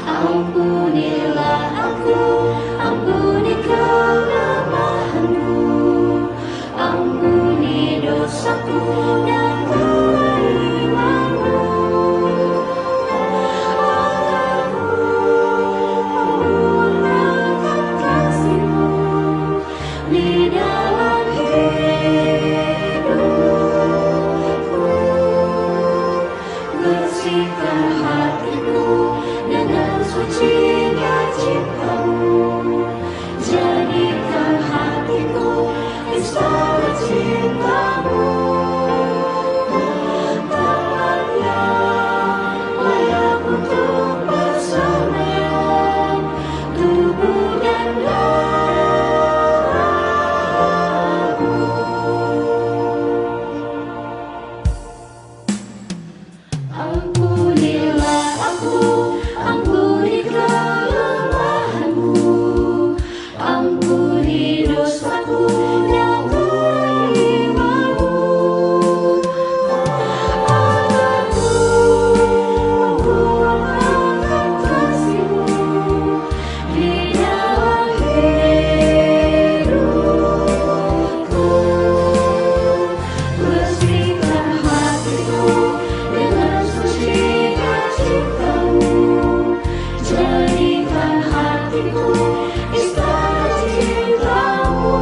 Ampunilah aku, ampuni kelemahanku, ampuni dosaku dan kelaimanku. Agarku memuliakan kasih-Mu di dalam hidupku. Bersihkan hatiku dengan sucinya cinta-Mu. Jadikan hatiku istana cinta-Mu. Tangan yang layak untuk bersemayam, tubuh dan darah-Mu. Ampunilah aku, ampuni kelemahanku, ampuni dosaku dan kelaimanku. Agarku memuliakan kasih-Mu di dalam hidupku. Bersihkan hatiku dengan sucinya cinta-Mu. Jadikan hatiku istana cinta-Mu.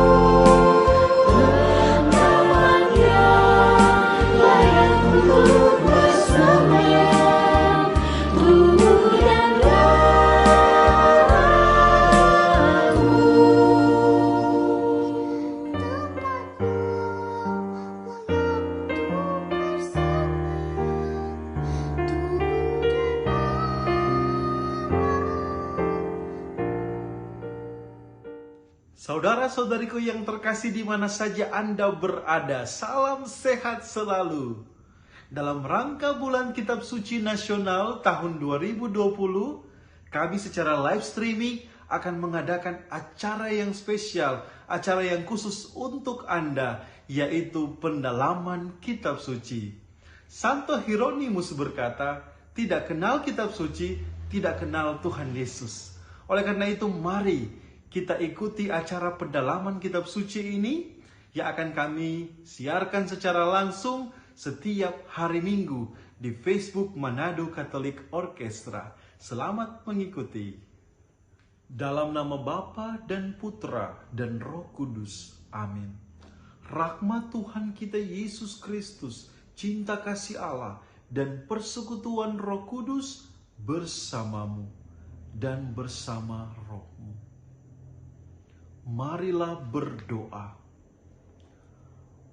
Tangan yang layak untuk bersemayam, tubuh dan darah-Mu. Saudara-saudariku yang terkasih di mana saja Anda berada, salam sehat selalu. Dalam rangka bulan Kitab Suci Nasional tahun 2020, kami secara live streaming akan mengadakan acara yang spesial, acara yang khusus untuk Anda, yaitu pendalaman Kitab Suci. Santo Hieronymus berkata, tidak kenal Kitab Suci, tidak kenal Tuhan Yesus. Oleh karena itu, mari kita ikuti acara pendalaman Kitab Suci ini yang akan kami siarkan secara langsung setiap hari Minggu di Facebook Manado Catholic Orchestra. Selamat mengikuti. Dalam nama Bapa dan Putra dan Roh Kudus. Amin. Rahmat Tuhan kita Yesus Kristus, cinta kasih Allah, dan persekutuan Roh Kudus bersamamu dan bersama rohmu. Marilah berdoa.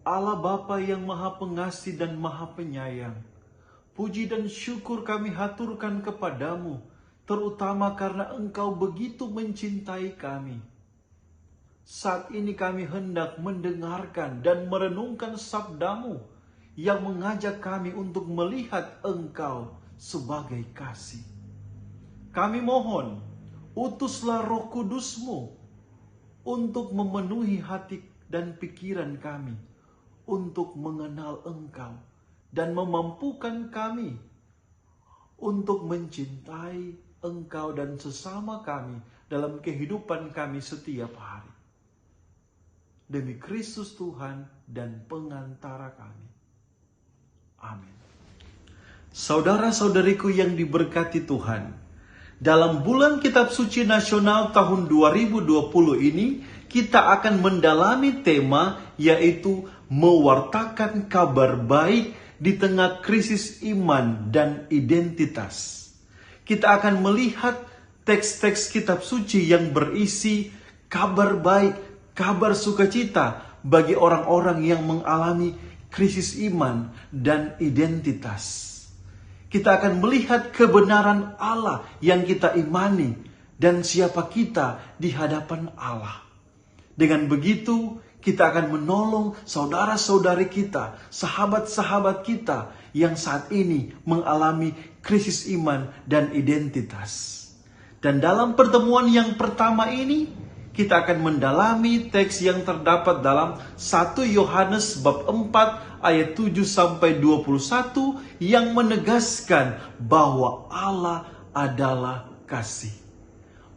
Allah Bapa yang Maha Pengasih dan Maha Penyayang, puji dan syukur kami haturkan kepadamu, terutama karena Engkau begitu mencintai kami. Saat ini kami hendak mendengarkan dan merenungkan sabda-Mu yang mengajak kami untuk melihat Engkau sebagai kasih. Kami mohon, utuslah Roh Kudus-Mu untuk memenuhi hati dan pikiran kami untuk mengenal Engkau dan memampukan kami untuk mencintai Engkau dan sesama kami dalam kehidupan kami setiap hari. Demi Kristus Tuhan dan pengantara kami. Amin. Saudara-saudariku yang diberkati Tuhan, dalam bulan Kitab Suci Nasional tahun 2020 ini, kita akan mendalami tema yaitu mewartakan kabar baik di tengah krisis iman dan identitas. Kita akan melihat teks-teks Kitab Suci yang berisi kabar baik, kabar sukacita bagi orang-orang yang mengalami krisis iman dan identitas. Kita akan melihat kebenaran Allah yang kita imani dan siapa kita di hadapan Allah. Dengan begitu, kita akan menolong saudara-saudari kita, sahabat-sahabat kita yang saat ini mengalami krisis iman dan identitas. Dan dalam pertemuan yang pertama ini, kita akan mendalami teks yang terdapat dalam 1 Yohanes bab 4 ayat 7 sampai 21 yang menegaskan bahwa Allah adalah kasih.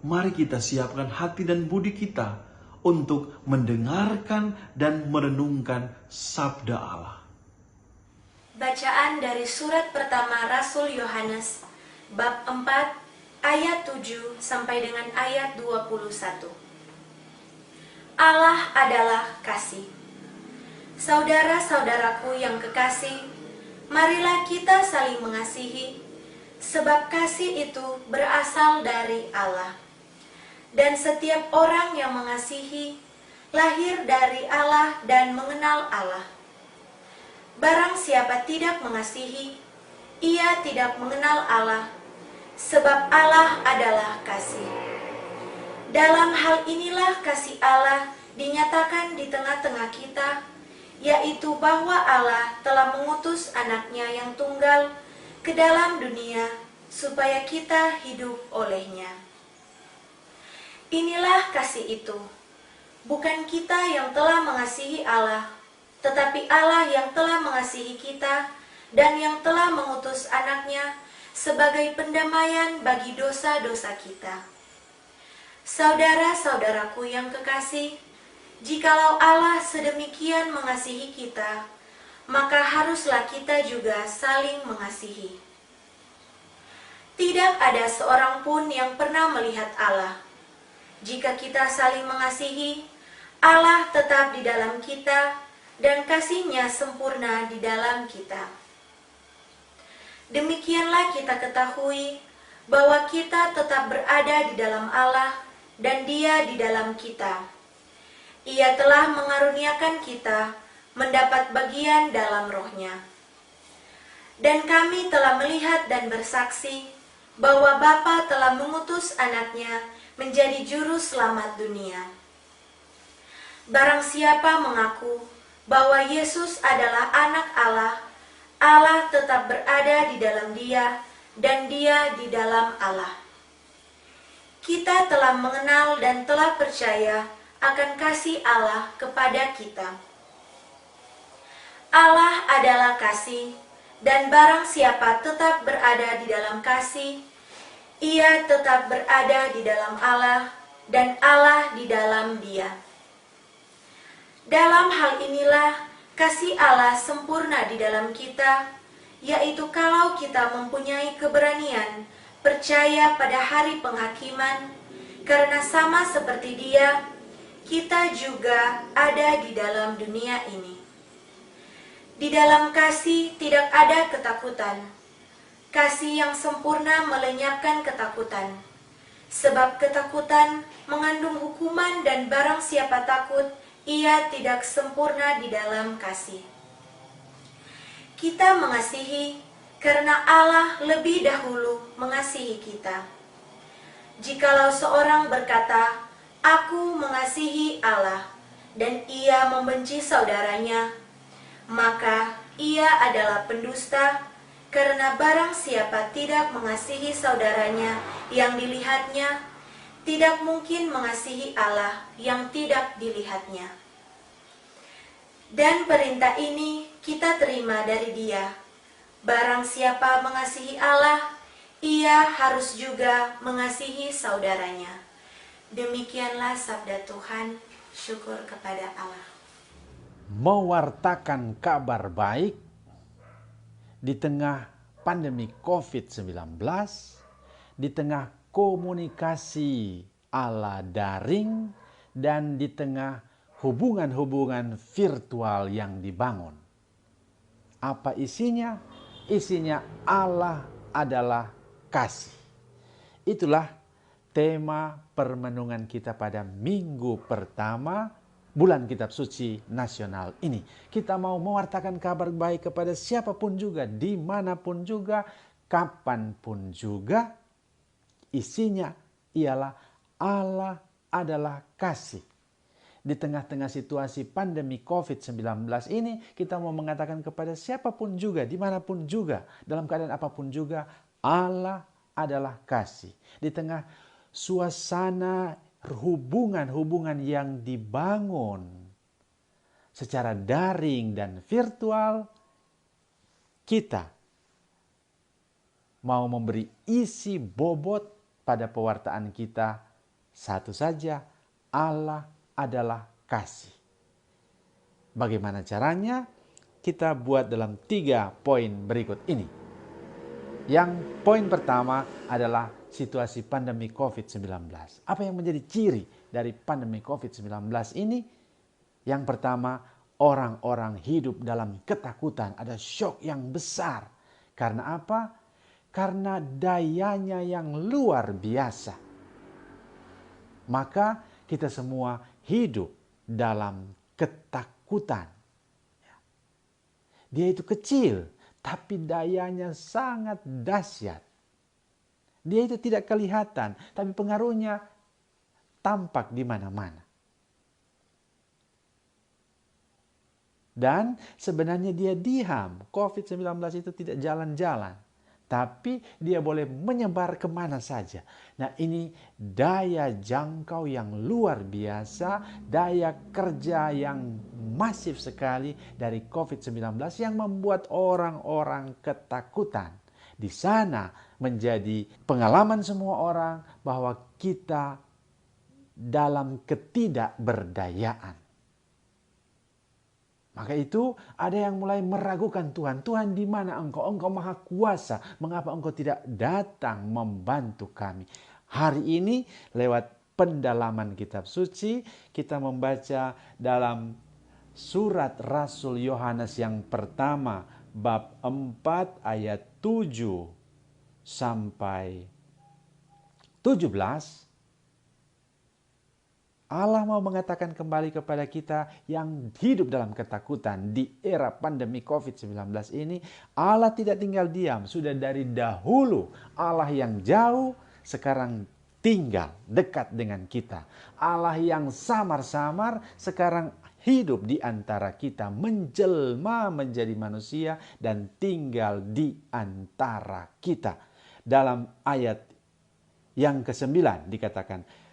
Mari kita siapkan hati dan budi kita untuk mendengarkan dan merenungkan sabda Allah. Bacaan dari surat pertama Rasul Yohanes, bab 4, ayat 7 sampai dengan ayat 21. Allah adalah kasih. Saudara-saudaraku yang kekasih, marilah kita saling mengasihi, sebab kasih itu berasal dari Allah. Dan setiap orang yang mengasihi, lahir dari Allah dan mengenal Allah. Barang siapa tidak mengasihi, ia tidak mengenal Allah, sebab Allah adalah kasih. Dalam hal inilah kasih Allah dinyatakan di tengah-tengah kita, yaitu bahwa Allah telah mengutus anaknya yang tunggal ke dalam dunia, supaya kita hidup olehnya. Inilah kasih itu, bukan kita yang telah mengasihi Allah, tetapi Allah yang telah mengasihi kita dan yang telah mengutus anaknya sebagai pendamaian bagi dosa-dosa kita. Saudara-saudaraku yang kekasih, jikalau Allah sedemikian mengasihi kita, maka haruslah kita juga saling mengasihi. Tidak ada seorang pun yang pernah melihat Allah. Jika kita saling mengasihi, Allah tetap di dalam kita dan kasih-Nya sempurna di dalam kita. Demikianlah kita ketahui bahwa kita tetap berada di dalam Allah dan Dia di dalam kita. Ia telah mengaruniakan kita mendapat bagian dalam Roh-Nya. Dan kami telah melihat dan bersaksi bahwa Bapa telah mengutus anaknya menjadi juru selamat dunia. Barang siapa mengaku bahwa Yesus adalah anak Allah, Allah tetap berada di dalam Dia dan Dia di dalam Allah. Kita telah mengenal dan telah percaya akan kasih Allah kepada kita. Allah adalah kasih, dan barang siapa tetap berada di dalam kasih, ia tetap berada di dalam Allah, dan Allah di dalam Dia. Dalam hal inilah kasih Allah sempurna di dalam kita, yaitu kalau kita mempunyai keberanian percaya pada hari penghakiman, karena sama seperti Dia, kita juga ada di dalam dunia ini. Di dalam kasih tidak ada ketakutan. Kasih yang sempurna melenyapkan ketakutan. Sebab ketakutan mengandung hukuman dan barang siapa takut, ia tidak sempurna di dalam kasih. Kita mengasihi karena Allah lebih dahulu mengasihi kita. Jikalau seorang berkata, "Aku mengasihi Allah," dan ia membenci saudaranya, maka ia adalah pendusta, karena barang siapa tidak mengasihi saudaranya yang dilihatnya, tidak mungkin mengasihi Allah yang tidak dilihatnya. Dan perintah ini kita terima dari Dia. Barang siapa mengasihi Allah, ia harus juga mengasihi saudaranya. Demikianlah sabda Tuhan, syukur kepada Allah. Mewartakan kabar baik di tengah pandemi COVID-19, di tengah komunikasi ala daring, dan di tengah hubungan-hubungan virtual yang dibangun. Apa isinya? Isinya Allah adalah kasih. Itulah tema permenungan kita pada minggu pertama bulan Kitab Suci Nasional ini. Kita mau mewartakan kabar baik kepada siapapun juga, dimanapun juga, kapanpun juga. Isinya ialah Allah adalah kasih. Di tengah-tengah situasi pandemi COVID-19 ini, kita mau mengatakan kepada siapapun juga, dimanapun juga, dalam keadaan apapun juga, Allah adalah kasih. Di tengah suasana hubungan-hubungan yang dibangun secara daring dan virtual, kita mau memberi isi bobot pada pewartaan kita satu saja, Allah adalah kasih. Bagaimana caranya? Kita buat dalam 3 poin berikut ini. Yang poin pertama adalah situasi pandemi COVID-19. Apa yang menjadi ciri dari pandemi COVID-19 ini? Yang pertama, orang-orang hidup dalam ketakutan, ada syok yang besar. Karena apa? Karena dayanya yang luar biasa. Maka kita semua hidup dalam ketakutan. Dia itu kecil, tapi dayanya sangat dahsyat. Dia itu tidak kelihatan, tapi pengaruhnya tampak di mana-mana. Dan sebenarnya dia diam. COVID-19 itu tidak jalan-jalan. Tapi dia boleh menyebar kemana saja. Nah, ini daya jangkau yang luar biasa, daya kerja yang masif sekali dari COVID-19 yang membuat orang-orang ketakutan. Di sana menjadi pengalaman semua orang bahwa kita dalam ketidakberdayaan. Maka itu ada yang mulai meragukan Tuhan. Tuhan, di mana Engkau? Engkau maha kuasa. Mengapa Engkau tidak datang membantu kami? Hari ini lewat pendalaman kitab suci, kita membaca dalam surat Rasul Yohanes yang pertama, bab 4 ayat 7 sampai 17. Allah mau mengatakan kembali kepada kita yang hidup dalam ketakutan di era pandemi COVID-19 ini, Allah tidak tinggal diam. Sudah dari dahulu Allah yang jauh sekarang tinggal dekat dengan kita. Allah yang samar-samar sekarang hidup di antara kita, menjelma menjadi manusia dan tinggal di antara kita. Dalam ayat yang ke-9 dikatakan,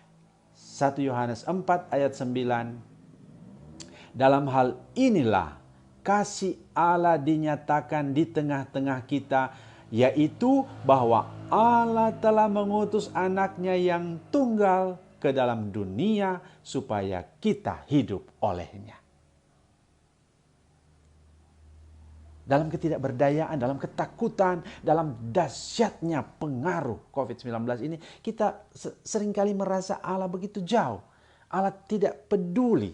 1 Yohanes 4 ayat 9, dalam hal inilah kasih Allah dinyatakan di tengah-tengah kita, yaitu bahwa Allah telah mengutus anaknya yang tunggal ke dalam dunia supaya kita hidup olehnya. Dalam ketidakberdayaan, dalam ketakutan, dalam dahsyatnya pengaruh COVID-19 ini, kita seringkali merasa Allah begitu jauh. Allah tidak peduli.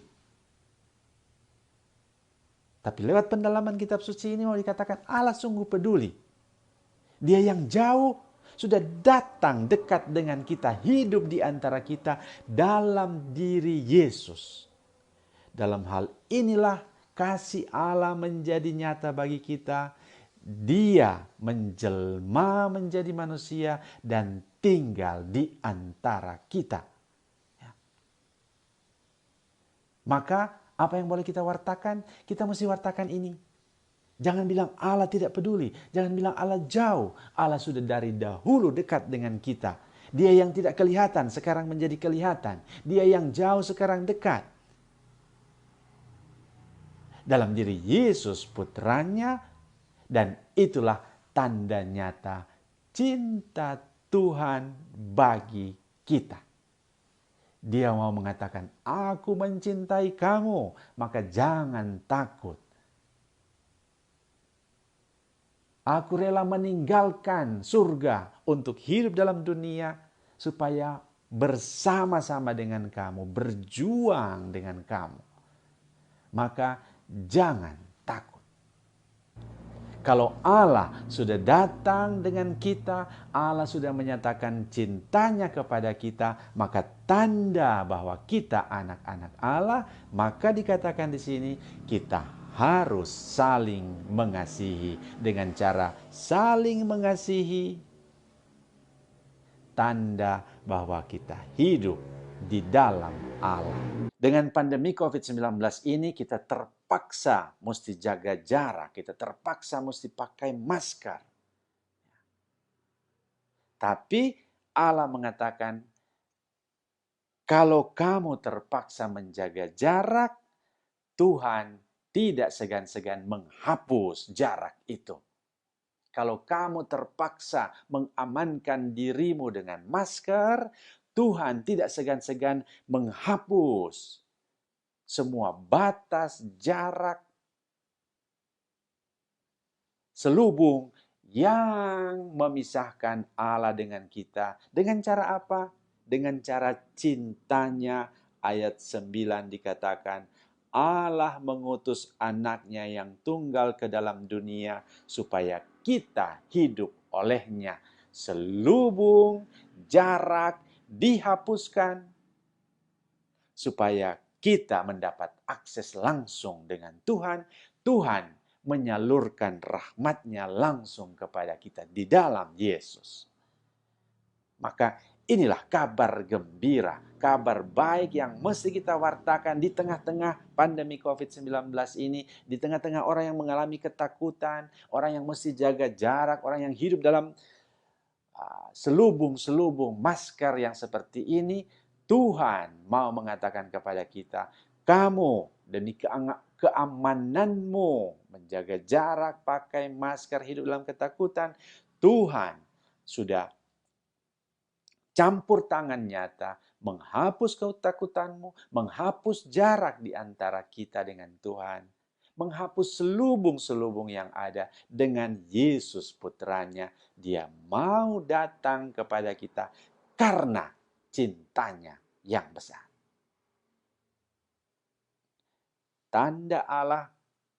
Tapi lewat pendalaman kitab suci ini mau dikatakan Allah sungguh peduli. Dia yang jauh sudah datang dekat dengan kita, hidup di antara kita dalam diri Yesus. Dalam hal inilah kasih Allah menjadi nyata bagi kita. Dia menjelma menjadi manusia dan tinggal di antara kita. Ya. Maka apa yang boleh kita wartakan? Kita mesti wartakan ini. Jangan bilang Allah tidak peduli. Jangan bilang Allah jauh. Allah sudah dari dahulu dekat dengan kita. Dia yang tidak kelihatan sekarang menjadi kelihatan. Dia yang jauh sekarang dekat. Dalam diri Yesus putranya, dan itulah tanda nyata cinta Tuhan bagi kita. Dia mau mengatakan, aku mencintai kamu, maka jangan takut. Aku rela meninggalkan surga untuk hidup dalam dunia supaya bersama-sama dengan kamu, berjuang dengan kamu. Maka jangan takut. Kalau Allah sudah datang dengan kita, Allah sudah menyatakan cintanya kepada kita, maka tanda bahwa kita anak-anak Allah, maka dikatakan di sini kita harus saling mengasihi. Dengan cara saling mengasihi, tanda bahwa kita hidup di dalam Allah. Dengan pandemi COVID-19 ini kita terpaksa mesti jaga jarak, kita terpaksa mesti pakai masker. Tapi Allah mengatakan, kalau kamu terpaksa menjaga jarak, Tuhan tidak segan-segan menghapus jarak itu. Kalau kamu terpaksa mengamankan dirimu dengan masker, Tuhan tidak segan-segan menghapus semua batas, jarak, selubung yang memisahkan Allah dengan kita. Dengan cara apa? Dengan cara cintanya. Ayat 9 dikatakan, Allah mengutus anaknya yang tunggal ke dalam dunia supaya kita hidup olehnya. Selubung, jarak dihapuskan supaya kita mendapat akses langsung dengan Tuhan. Tuhan menyalurkan rahmat-Nya langsung kepada kita di dalam Yesus. Maka inilah kabar gembira, kabar baik yang mesti kita wartakan di tengah-tengah pandemi COVID-19 ini, di tengah-tengah orang yang mengalami ketakutan, orang yang mesti jaga jarak, orang yang hidup dalam selubung-selubung masker yang seperti ini. Tuhan mau mengatakan kepada kita, kamu demi keamananmu, menjaga jarak, pakai masker, hidup dalam ketakutan, Tuhan sudah campur tangan nyata, menghapus ketakutanmu, menghapus jarak di antara kita dengan Tuhan, menghapus selubung-selubung yang ada dengan Yesus putranya. Dia mau datang kepada kita karena cintanya yang besar. Tanda Allah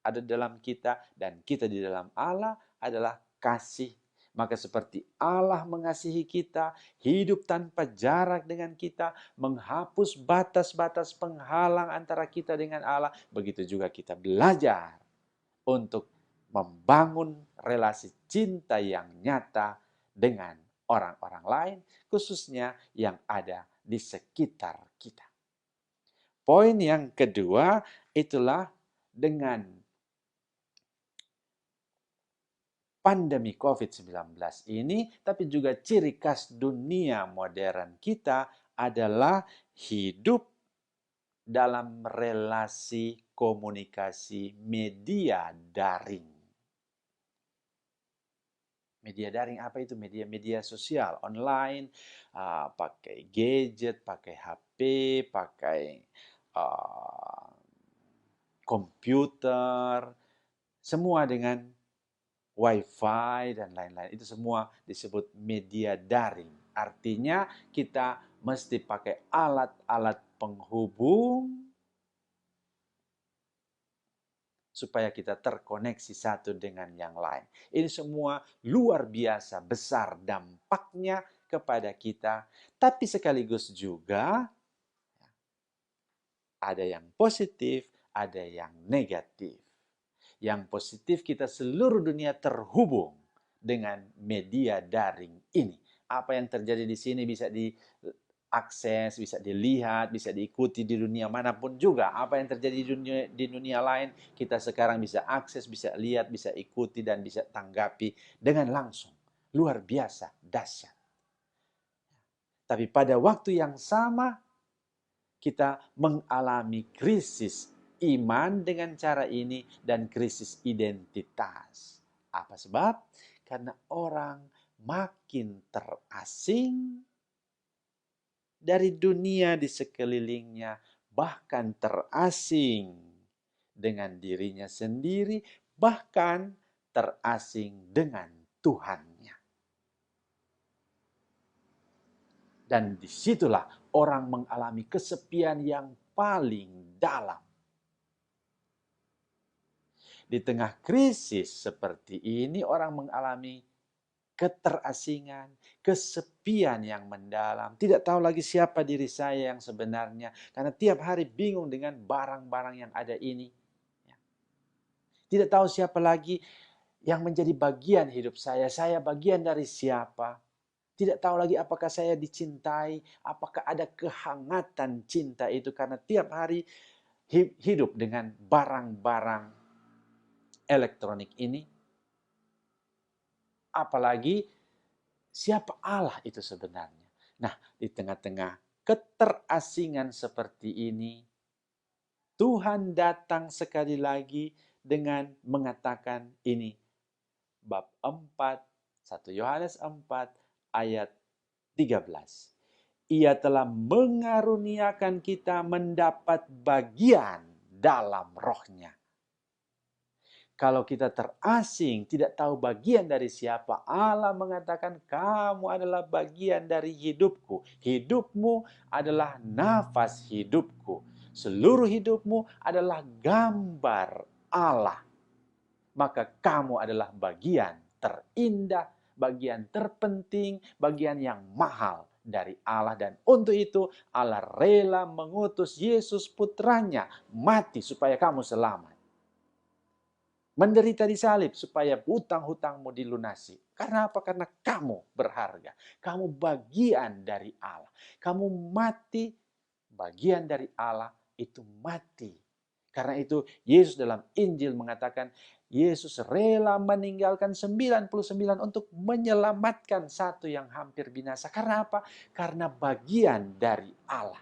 ada dalam kita dan kita di dalam Allah adalah kasih. Maka seperti Allah mengasihi kita, hidup tanpa jarak dengan kita, menghapus batas-batas penghalang antara kita dengan Allah, begitu juga kita belajar untuk membangun relasi cinta yang nyata dengan orang-orang lain, khususnya yang ada di sekitar kita. Poin yang kedua itulah dengan pandemi COVID-19 ini, tapi juga ciri khas dunia modern kita adalah hidup dalam relasi komunikasi media daring. Media daring apa itu? Media sosial, online, pakai gadget, pakai HP, pakai komputer, semua dengan Wi-Fi dan lain-lain. Itu semua disebut media daring. Artinya kita mesti pakai alat-alat penghubung supaya kita terkoneksi satu dengan yang lain. Ini semua luar biasa besar dampaknya kepada kita, tapi sekaligus juga ada yang positif, ada yang negatif. Yang positif, kita seluruh dunia terhubung dengan media daring ini. Apa yang terjadi di sini bisa diakses, bisa dilihat, bisa diikuti di dunia manapun juga. Apa yang terjadi di dunia lain, kita sekarang bisa akses, bisa lihat, bisa ikuti, dan bisa tanggapi dengan langsung. Luar biasa, dahsyat. Tapi pada waktu yang sama, kita mengalami krisis iman dengan cara ini dan krisis identitas. Apa sebab? Karena orang makin terasing dari dunia di sekelilingnya, bahkan terasing dengan dirinya sendiri, bahkan terasing dengan Tuhannya. Dan disitulah orang mengalami kesepian yang paling dalam. Di tengah krisis seperti ini, orang mengalami keterasingan, kesepian yang mendalam. Tidak tahu lagi siapa diri saya yang sebenarnya. Karena tiap hari bingung dengan barang-barang yang ada ini. Tidak tahu siapa lagi yang menjadi bagian hidup saya. Saya bagian dari siapa. Tidak tahu lagi apakah saya dicintai. Apakah ada kehangatan cinta itu. Karena tiap hari hidup dengan barang-barang elektronik ini, apalagi siapa Allah itu sebenarnya. Nah, di tengah-tengah keterasingan seperti ini, Tuhan datang sekali lagi dengan mengatakan ini, bab 4, 1 Yohanes 4 ayat 13. Ia telah mengaruniakan kita mendapat bagian dalam rohnya. Kalau kita terasing, tidak tahu bagian dari siapa, Allah mengatakan kamu adalah bagian dari hidupku. Hidupmu adalah nafas hidupku. Seluruh hidupmu adalah gambar Allah. Maka kamu adalah bagian terindah, bagian terpenting, bagian yang mahal dari Allah. Dan untuk itu Allah rela mengutus Yesus putranya mati supaya kamu selamat. Menderita di salib supaya hutang-hutangmu dilunasi. Karena apa? Karena kamu berharga. Kamu bagian dari Allah. Kamu mati, bagian dari Allah itu mati. Karena itu Yesus dalam Injil mengatakan, Yesus rela meninggalkan 99 untuk menyelamatkan satu yang hampir binasa. Karena apa? Karena bagian dari Allah.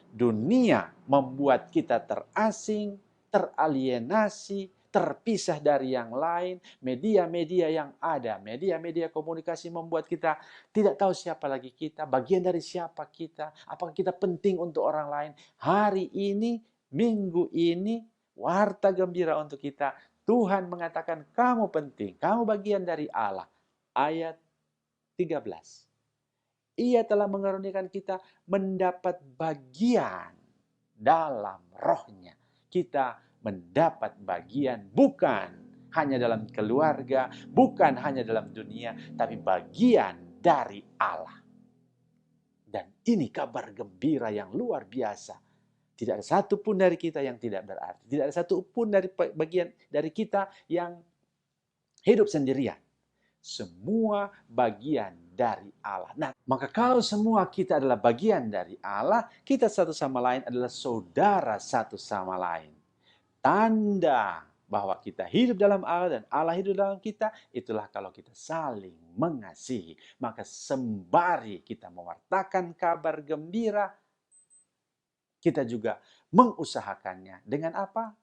Dunia membuat kita terasing, teralienasi, terpisah dari yang lain. Media-media yang ada, media-media komunikasi membuat kita tidak tahu siapa lagi kita, bagian dari siapa kita, apakah kita penting untuk orang lain. Hari ini, minggu ini, warta gembira untuk kita. Tuhan mengatakan kamu penting, kamu bagian dari Allah. Ayat 13. Ia telah mengaruniakan kita mendapat bagian dalam rohnya. Kita mendapat bagian bukan hanya dalam keluarga, bukan hanya dalam dunia, tapi bagian dari Allah. Dan ini kabar gembira yang luar biasa. Tidak ada satu pun dari kita yang tidak berarti. Tidak ada satu pun dari bagian dari kita yang hidup sendirian. Semua bagian dari Allah. Nah, maka kalau semua kita adalah bagian dari Allah, kita satu sama lain adalah saudara satu sama lain. Tanda bahwa kita hidup dalam Allah dan Allah hidup dalam kita, itulah kalau kita saling mengasihi. Maka sembari kita mewartakan kabar gembira, kita juga mengusahakannya. Dengan apa?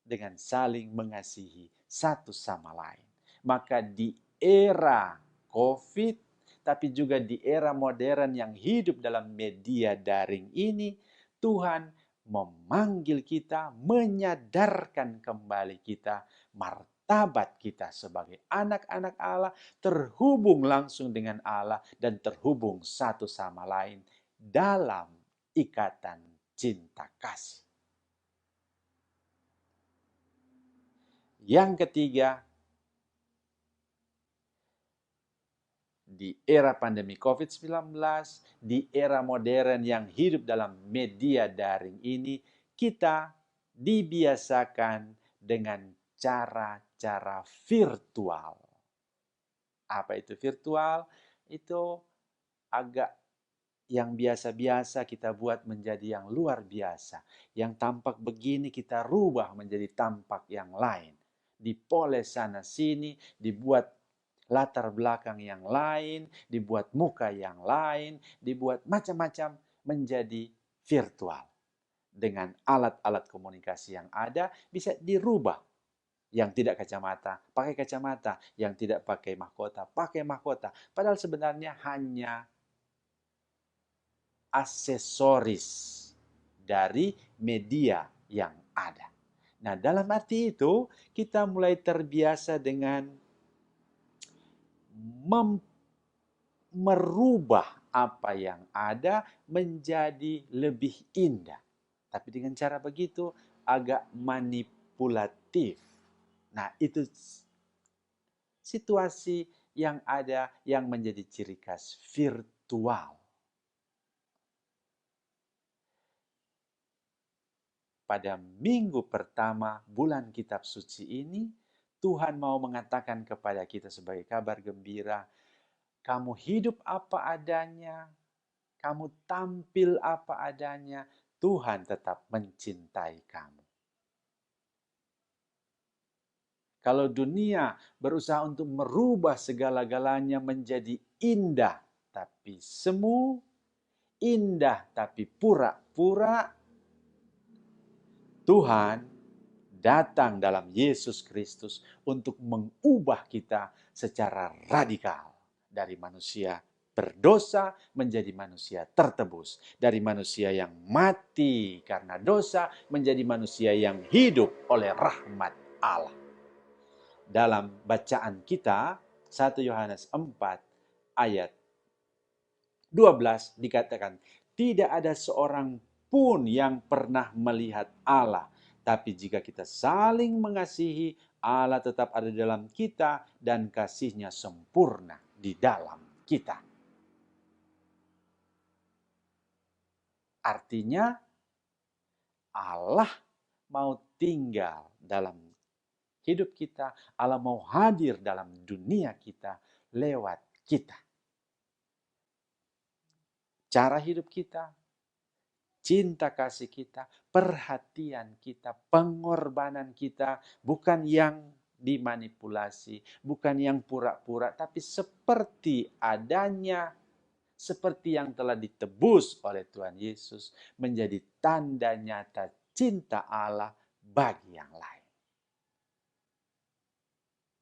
Dengan saling mengasihi satu sama lain. Maka di era COVID, tapi juga di era modern yang hidup dalam media daring ini, Tuhan memanggil kita, menyadarkan kembali kita, martabat kita sebagai anak-anak Allah, terhubung langsung dengan Allah, dan terhubung satu sama lain dalam ikatan cinta kasih. Yang ketiga, di era pandemi COVID-19, di era modern yang hidup dalam media daring ini, kita dibiasakan dengan cara-cara virtual. Apa itu virtual? Itu agak yang biasa-biasa kita buat menjadi yang luar biasa. Yang tampak begini kita rubah menjadi tampak yang lain. Dipoles sana sini, dibuat latar belakang yang lain, dibuat muka yang lain, dibuat macam-macam menjadi virtual. Dengan alat-alat komunikasi yang ada bisa dirubah. Yang tidak kacamata, pakai kacamata. Yang tidak pakai mahkota, pakai mahkota. Padahal sebenarnya hanya aksesoris dari media yang ada. Nah, dalam arti itu kita mulai terbiasa dengan merubah apa yang ada menjadi lebih indah. Tapi dengan cara begitu agak manipulatif. Nah, itu situasi yang ada yang menjadi ciri khas virtual. Pada minggu pertama bulan kitab suci ini, Tuhan mau mengatakan kepada kita sebagai kabar gembira, kamu hidup apa adanya, kamu tampil apa adanya, Tuhan tetap mencintai kamu. Kalau dunia berusaha untuk merubah segala-galanya menjadi indah, tapi semu, indah tapi pura-pura, Tuhan datang dalam Yesus Kristus untuk mengubah kita secara radikal dari manusia berdosa menjadi manusia tertebus, dari manusia yang mati karena dosa menjadi manusia yang hidup oleh rahmat Allah. Dalam bacaan kita 1 Yohanes 4 ayat 12 dikatakan, tidak ada seorang pun yang pernah melihat Allah. Tapi jika kita saling mengasihi, Allah tetap ada dalam kita dan kasih-Nya sempurna di dalam kita. Artinya Allah mau tinggal dalam hidup kita, Allah mau hadir dalam dunia kita lewat kita. Cara hidup kita, cinta kasih kita, perhatian kita, pengorbanan kita, bukan yang dimanipulasi, bukan yang pura-pura, tapi seperti adanya, seperti yang telah ditebus oleh Tuhan Yesus, menjadi tanda nyata cinta Allah bagi yang lain.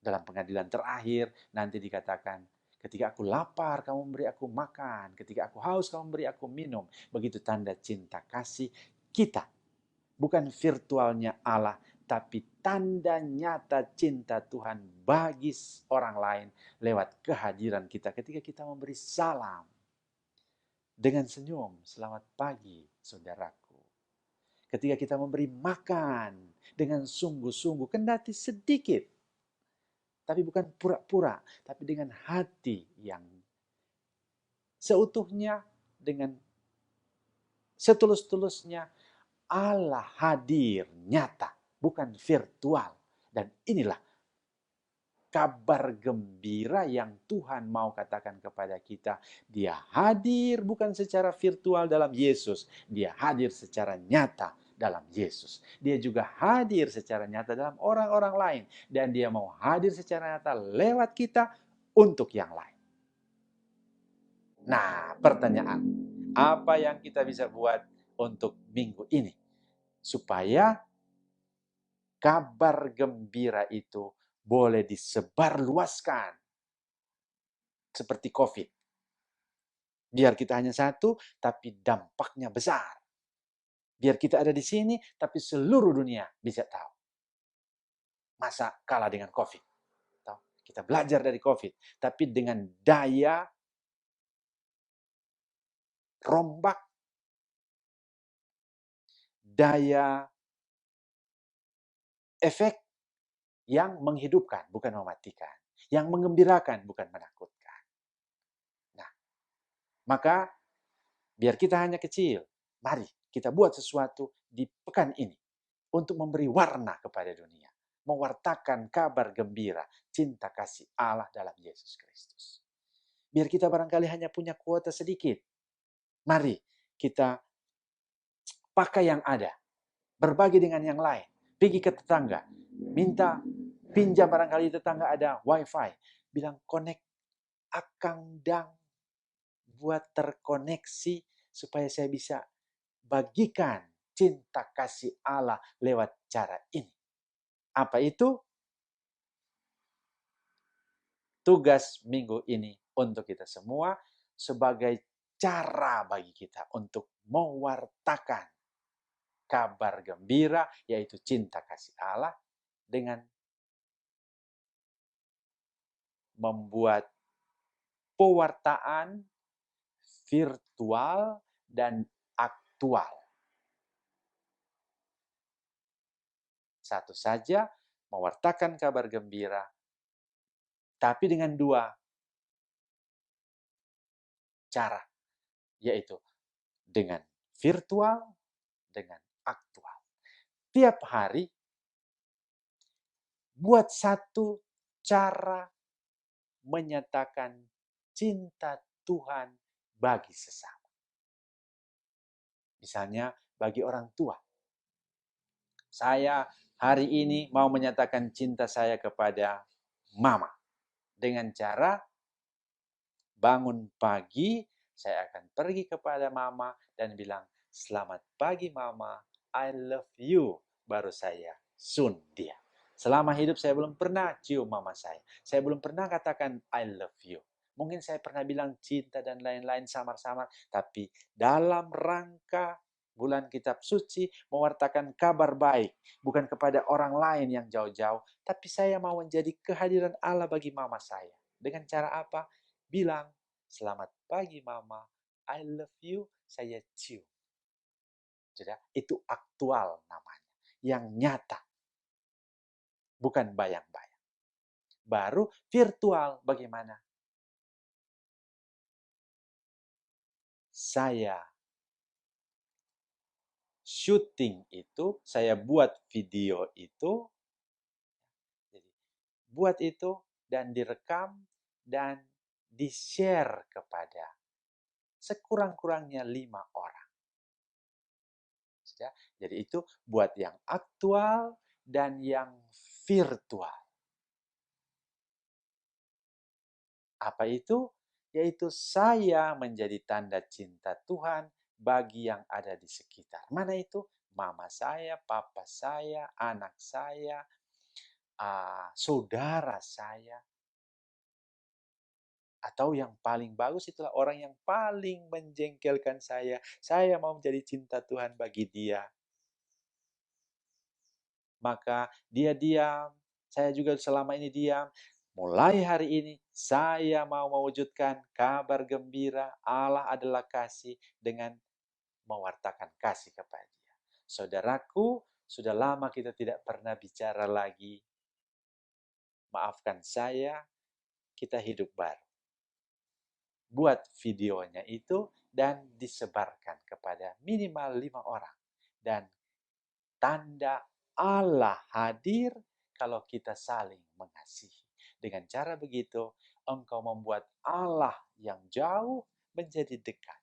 Dalam pengadilan terakhir nanti dikatakan, ketika aku lapar, kamu memberi aku makan. Ketika aku haus, kamu memberi aku minum. Begitu tanda cinta kasih kita. Bukan virtualnya Allah, tapi tanda nyata cinta Tuhan bagi orang lain lewat kehadiran kita. Ketika kita memberi salam dengan senyum, selamat pagi saudaraku. Ketika kita memberi makan dengan sungguh-sungguh, kendati sedikit, tapi bukan pura-pura, tapi dengan hati yang seutuhnya, dengan setulus-tulusnya. Allah hadir nyata, bukan virtual. Dan inilah kabar gembira yang Tuhan mau katakan kepada kita. Dia hadir bukan secara virtual dalam Yesus, dia hadir secara nyata dalam Yesus. Dia juga hadir secara nyata dalam orang-orang lain. Dan dia mau hadir secara nyata lewat kita untuk yang lain. Nah, pertanyaan, apa yang kita bisa buat untuk minggu ini? Supaya kabar gembira itu boleh disebarluaskan. Seperti COVID. Biar kita hanya satu, tapi dampaknya besar. Biar kita ada di sini, tapi seluruh dunia bisa tahu. Masa kalah dengan COVID? Kita belajar dari COVID. Tapi dengan daya rombak, daya efek yang menghidupkan, bukan mematikan. Yang mengembirakan, bukan menakutkan. Nah, maka biar kita hanya kecil, mari kita buat sesuatu di pekan ini untuk memberi warna kepada dunia. Mewartakan kabar gembira, cinta kasih Allah dalam Yesus Kristus. Biar kita barangkali hanya punya kuota sedikit. Mari kita pakai yang ada. Berbagi dengan yang lain. Pergi ke tetangga. Minta pinjam barangkali tetangga ada wifi. Bilang connect akang dang. Buat terkoneksi supaya saya bisa bagikan cinta kasih Allah lewat cara ini. Apa itu? Tugas minggu ini untuk kita semua sebagai cara bagi kita untuk mewartakan kabar gembira, yaitu cinta kasih Allah, dengan membuat pewartaan virtual dan aktual. Satu saja, mewartakan kabar gembira, tapi dengan dua cara, yaitu dengan virtual, dengan aktual. Tiap hari, buat satu cara menyatakan cinta Tuhan bagi sesama. Misalnya bagi orang tua. Saya hari ini mau menyatakan cinta saya kepada mama. Dengan cara bangun pagi, saya akan pergi kepada mama dan bilang, selamat pagi mama, I love you. Baru saya sun dia. Selama hidup saya belum pernah cium mama saya. Saya belum pernah katakan I love you. Mungkin saya pernah bilang cinta dan lain-lain samar-samar. Tapi dalam rangka bulan kitab suci mewartakan kabar baik. Bukan kepada orang lain yang jauh-jauh. Tapi saya mau menjadi kehadiran Allah bagi mama saya. Dengan cara apa? Bilang, selamat pagi mama, I love you, saya cium. Sudah, itu aktual namanya. Yang nyata. Bukan bayang-bayang. Baru virtual bagaimana? Saya syuting itu, saya buat video itu, jadi buat itu dan direkam dan di-share kepada sekurang-kurangnya 5 orang. Jadi itu buat yang aktual dan yang virtual. Apa itu? Yaitu saya menjadi tanda cinta Tuhan bagi yang ada di sekitar. Mana itu? Mama saya, papa saya, anak saya, saudara saya. Atau yang paling bagus itulah orang yang paling menjengkelkan saya. Saya mau menjadi cinta Tuhan bagi dia. Maka dia diam, saya juga selama ini diam. Mulai hari ini saya mau mewujudkan kabar gembira Allah adalah kasih dengan mewartakan kasih kepada dia. Saudaraku, sudah lama kita tidak pernah bicara lagi. Maafkan saya, kita hidup baru. Buat videonya itu dan disebarkan kepada minimal 5 orang. Dan tanda Allah hadir kalau kita saling mengasihi. Dengan cara begitu, engkau membuat Allah yang jauh menjadi dekat.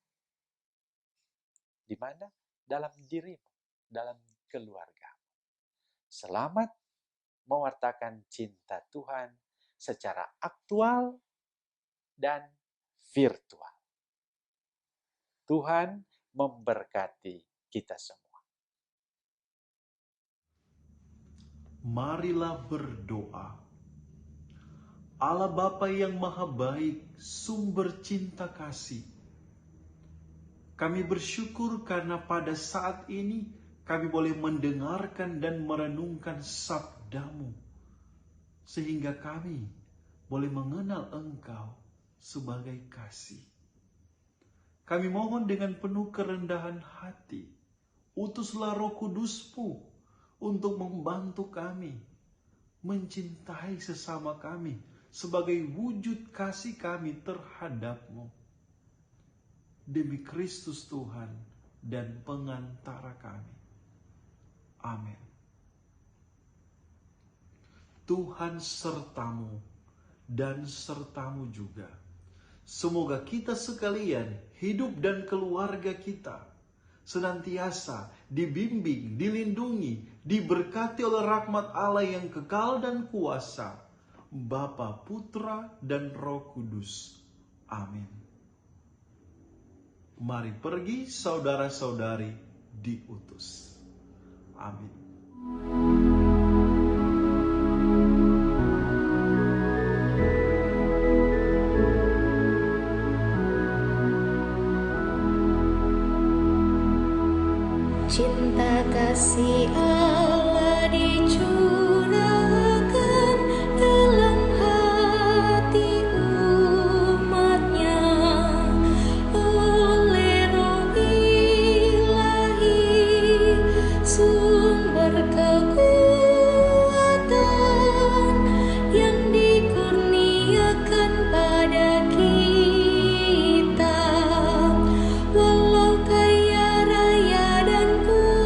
Di mana? Dalam dirimu, dalam keluarga. Selamat mewartakan cinta Tuhan secara aktual dan virtual. Tuhan memberkati kita semua. Marilah berdoa. Allah Bapa yang Maha Baik, sumber cinta kasih. Kami bersyukur karena pada saat ini kami boleh mendengarkan dan merenungkan sabda-Mu. Sehingga kami boleh mengenal Engkau sebagai kasih. Kami mohon dengan penuh kerendahan hati, utuslah Roh Kudus-Mu untuk membantu kami mencintai sesama kami sebagai wujud kasih kami terhadap-Mu. Demi Kristus Tuhan dan pengantara kami. Amin. Tuhan sertamu dan sertamu juga. Semoga kita sekalian, hidup dan keluarga kita, senantiasa dibimbing, dilindungi, diberkati oleh rahmat Allah yang kekal dan kuasa, Bapa, Putra, dan Roh Kudus. Amin. Mari pergi saudara-saudari diutus. Amin. Cinta kasih Allah dicurahkan dalam hati umatnya oleh Roh Ilahi, sumber kekuatan yang dikurniakan pada kita. Walau kaya raya dan kuasa,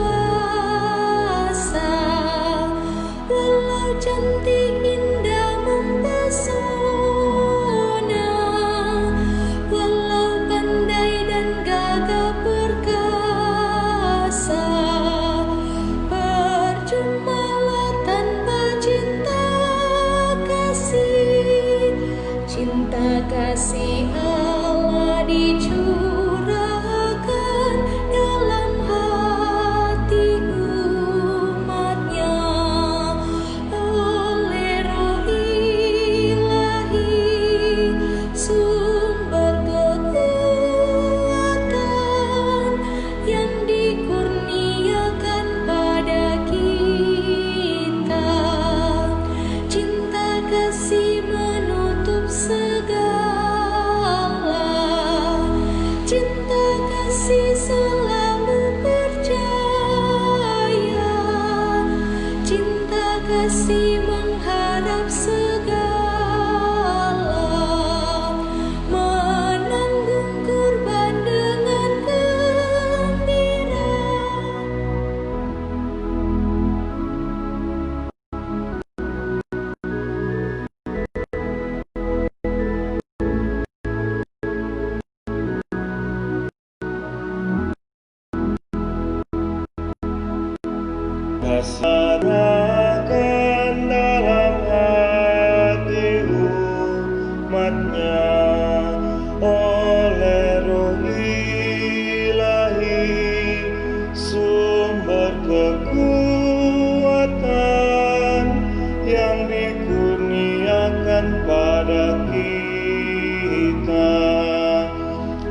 kasih akan dalam hati umatnya oleh Roh Ilahi, sumber kekuatan yang dikurniakan pada kita.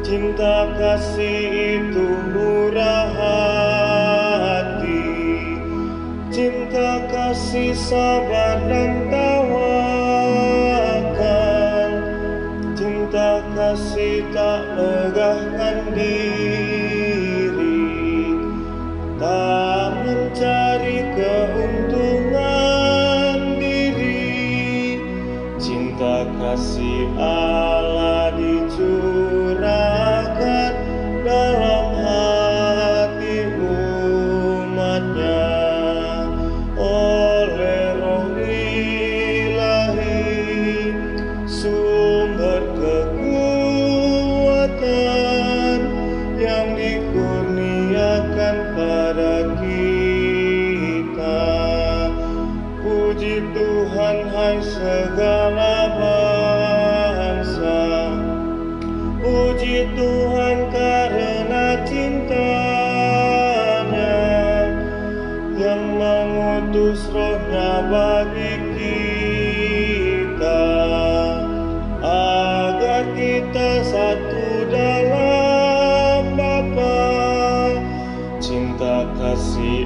Cinta kasih itu murah hati, cinta kasih sabar dan tawakal, cinta kasih tak megahkan diri, tak mencari keuntungan diri. Cinta kasih Allah dicurahkan dalam hati umatnya oleh Roh Ilahi, sumber kekuatan yang dikurniakan pada kita. Puji Tuhan hai segala bangsa, puji Tuhan karena cintanya yang mengutus Roh-Nya bagi kita, agar kita satu dalam Bapa. Cinta kasih